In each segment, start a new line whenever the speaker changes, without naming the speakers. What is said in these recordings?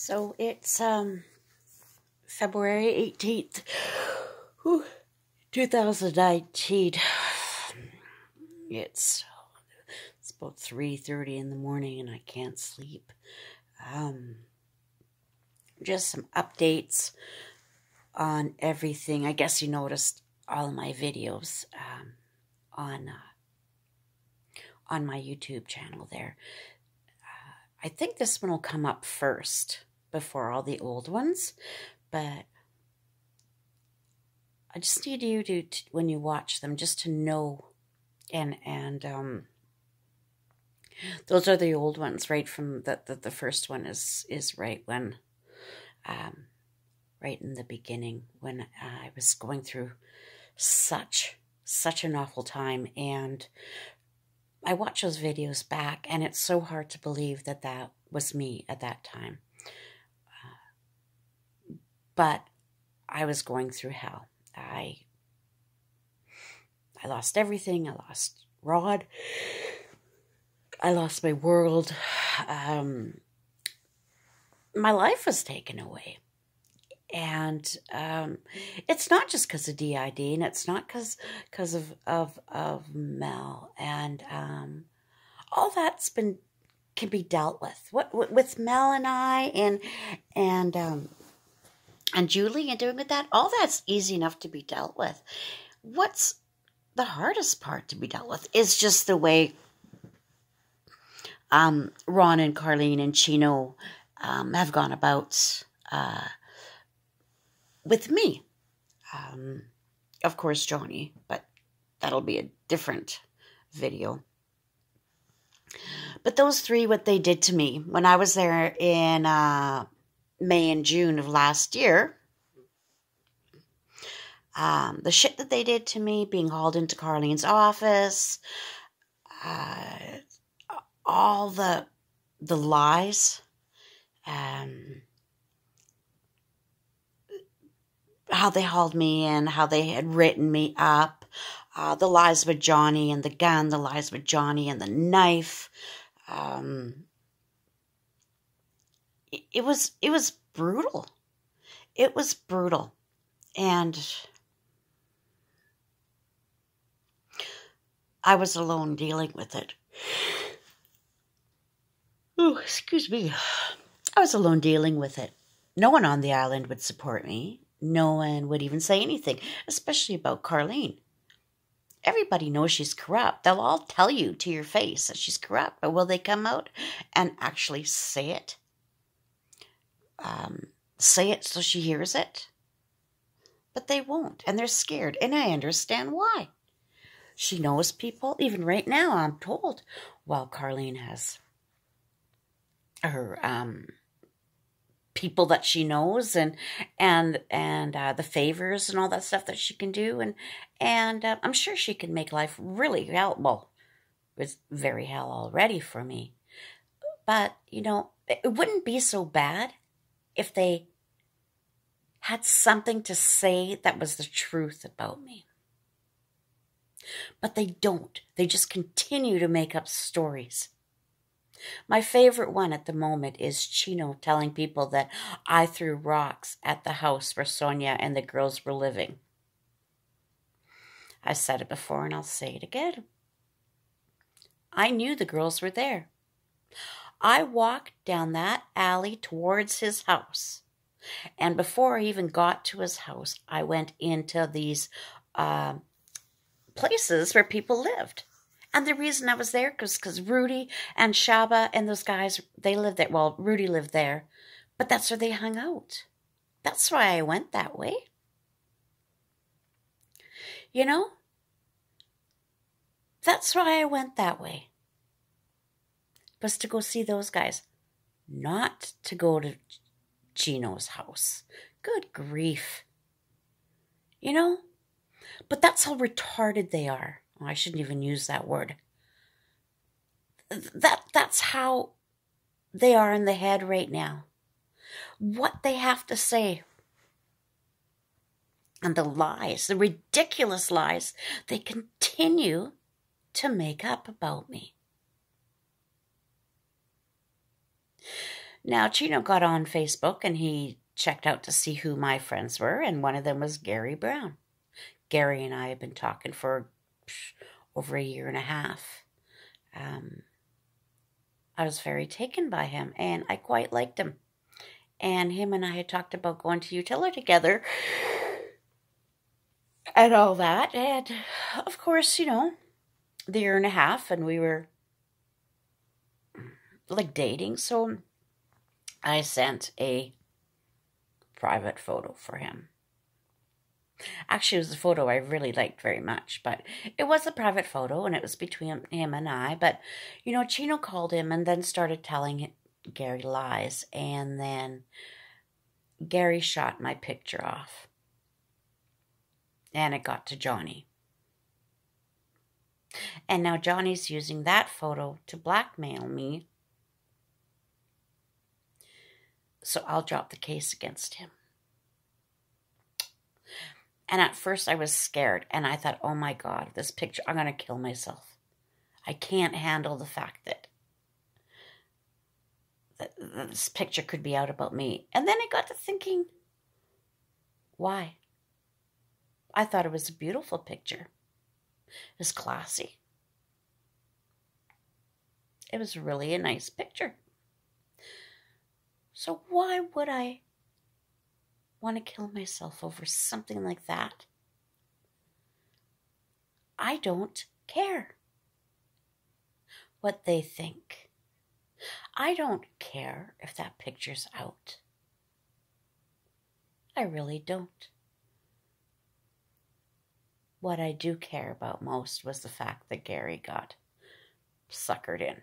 So it's February 18th, 2019. It's about 3:30 in the morning and I can't sleep. Just some updates on everything. I guess you noticed all of my videos on my YouTube channel there. I think this one will come up first before all the old ones, but I just need you to when you watch them, just to know, and those are the old ones, right from the first one is right when, right in the beginning when I was going through such an awful time, and I watch those videos back, and it's so hard to believe that that was me at that time. But I was going through hell. I lost everything. I lost Rod. I lost my world. My life was taken away. And it's not just because of DID, and it's not because of Mel, and all that's can be dealt with. With Mel and I and Julie and doing with that, all that's easy enough to be dealt with. What's the hardest part to be dealt with is just the way Ron and Carlene and Chino have gone about with me. Of course, Johnny, but that'll be a different video. But those three, what they did to me when I was there in May and June of last year, the shit that they did to me, being hauled into Carlene's office, all the lies, how they hauled me in, how they had written me up, the lies with Johnny and the gun, the lies with Johnny and the knife. It was brutal. It was brutal. And I was alone dealing with it. Oh, excuse me. I was alone dealing with it. No one on the island would support me. No one would even say anything, especially about Carlene. Everybody knows she's corrupt. They'll all tell you to your face that she's corrupt, but will they come out and actually say it? Say it so she hears it? But they won't, and they're scared, and I understand why. She knows people. Even right now, I'm told, while Carlene has her people that she knows, and the favors and all that stuff that she can do, and I'm sure she can make life really hell. Well, it's very hell already for me, but you know, it wouldn't be so bad if they had something to say that was the truth about me. But they don't. They just continue to make up stories. My favorite one at the moment is Chino telling people that I threw rocks at the house where Sonia and the girls were living. I said it before and I'll say it again. I knew the girls were there. I walked down that alley towards his house. And before I even got to his house, I went into these places where people lived. And the reason I was there was because Rudy and Shaba and those guys, they lived there. Well, Rudy lived there, but that's where they hung out. That's why I went that way. You know? That's why I went that way. Was to go see those guys. Not to go to Chino's house. Good grief. You know? But that's how retarded they are. Oh, I shouldn't even use that word. That's how they are in the head right now. What they have to say. And the lies, the ridiculous lies they continue to make up about me. Now, Chino got on Facebook and he checked out to see who my friends were, and one of them was Gary Brown. Gary and I have been talking for over a year and a half. I was very taken by him, and I quite liked him. And him and I had talked about going to Utila together and all that. And, of course, the year and a half, and we were, like, dating, so I sent a private photo for him. Actually, it was a photo I really liked very much, but it was a private photo, and it was between him and I. But, Chino called him and then started telling Gary lies, and then Gary shot my picture off, and it got to Johnny. And now Johnny's using that photo to blackmail me, so I'll drop the case against him. And at first I was scared, and I thought, oh my God, this picture, I'm going to kill myself. I can't handle the fact that this picture could be out about me. And then I got to thinking, why? I thought it was a beautiful picture. It was classy. It was really a nice picture. So why would I want to kill myself over something like that? I don't care what they think. I don't care if that picture's out. I really don't. What I do care about most was the fact that Gary got suckered in.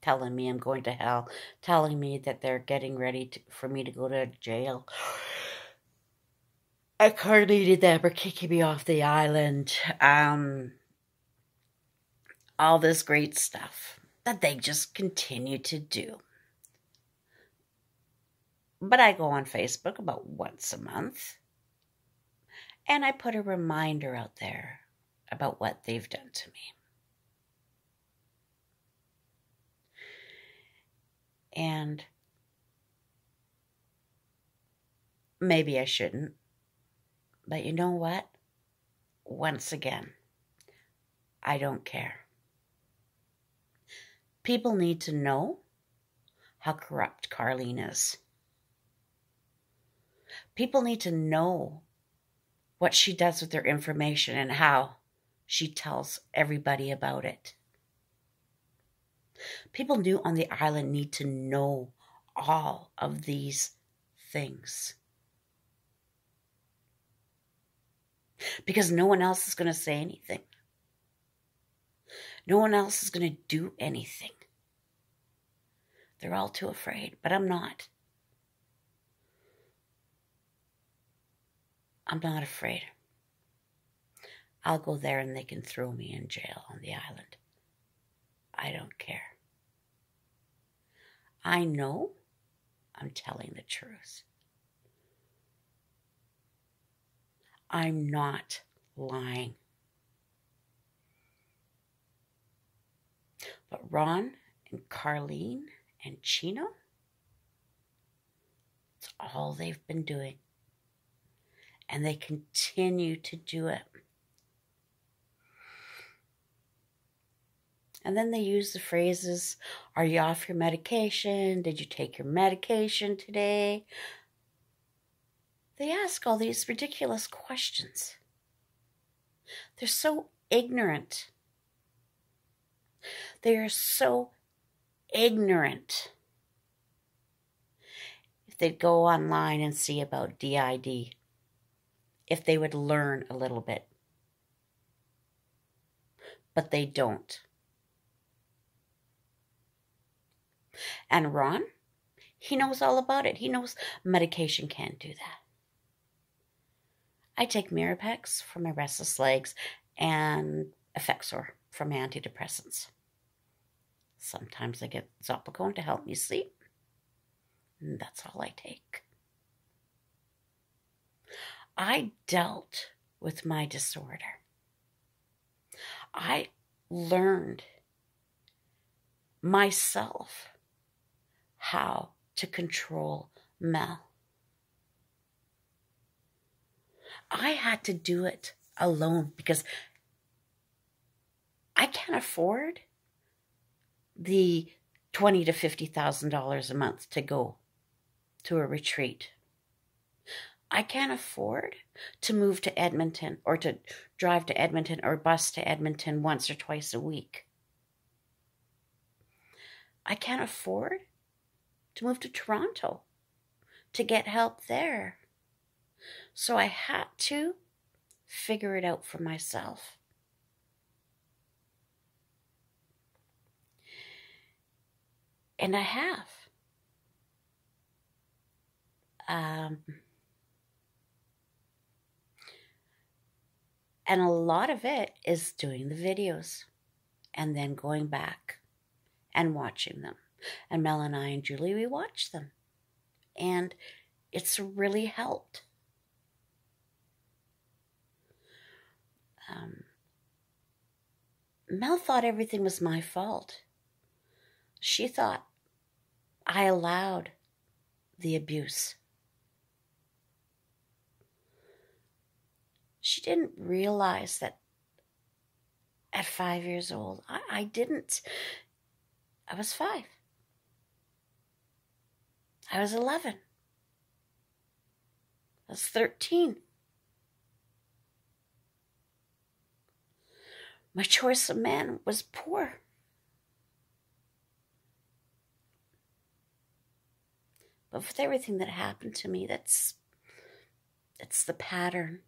Telling me I'm going to hell. Telling me that they're getting ready for me to go to jail. And Carlene and them are kicking me off the island. All this great stuff that they just continue to do. But I go on Facebook about once a month, and I put a reminder out there about what they've done to me. And maybe I shouldn't, but you know what? Once again, I don't care. People need to know how corrupt Carlene is. People need to know what she does with their information and how she tells everybody about it. People new on the island need to know all of these things. Because no one else is going to say anything. No one else is going to do anything. They're all too afraid, but I'm not. I'm not afraid. I'll go there and they can throw me in jail on the island. I don't care. I know I'm telling the truth. I'm not lying. But Ron and Carlene and Chino, it's all they've been doing. And they continue to do it. And then they use the phrases, are you off your medication? Did you take your medication today? They ask all these ridiculous questions. They're so ignorant. They are so ignorant. If they'd go online and see about DID, if they would learn a little bit. But they don't. And Ron, he knows all about it. He knows medication can't do that. I take Mirapex for my restless legs and Effexor for my antidepressants. Sometimes I get Zopicone to help me sleep. And that's all I take. I dealt with my disorder. I learned myself how to control Mel. I had to do it alone because I can't afford the $20,000 to $50,000 a month to go to a retreat. I can't afford to move to Edmonton or to drive to Edmonton or bus to Edmonton once or twice a week. I can't afford to move to Toronto to get help there. So I had to figure it out for myself. And I have. And a lot of it is doing the videos and then going back and watching them. And Mel and I and Julie, we watch them. And it's really helped. Mel thought everything was my fault. She thought I allowed the abuse. She didn't realize that at 5 years old, I didn't. I was 5. I was 11. I was 13. My choice of man was poor. But with everything that happened to me, that's the pattern.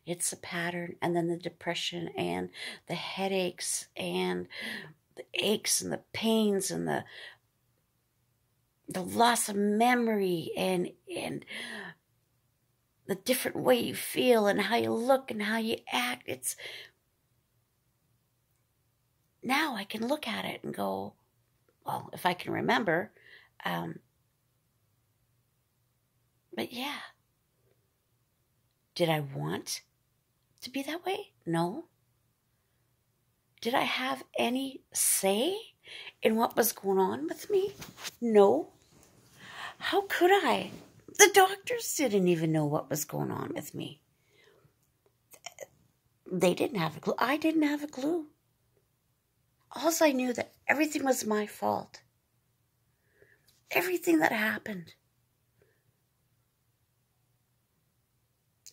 It's a pattern. And then the depression and the headaches and the aches and the pains and the loss of memory and the different way you feel and how you look and how you act. It's now I can look at it and go, well, if I can remember, but yeah. Did I want to be that way? No. Did I have any say in what was going on with me? No. How could I? The doctors didn't even know what was going on with me. They didn't have a clue. I didn't have a clue. All I knew that everything was my fault. Everything that happened.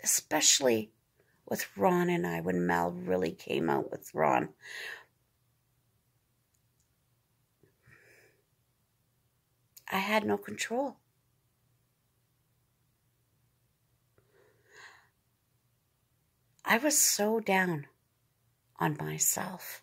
Especially with Ron and I, when Mel really came out with Ron. I had no control. I was so down on myself.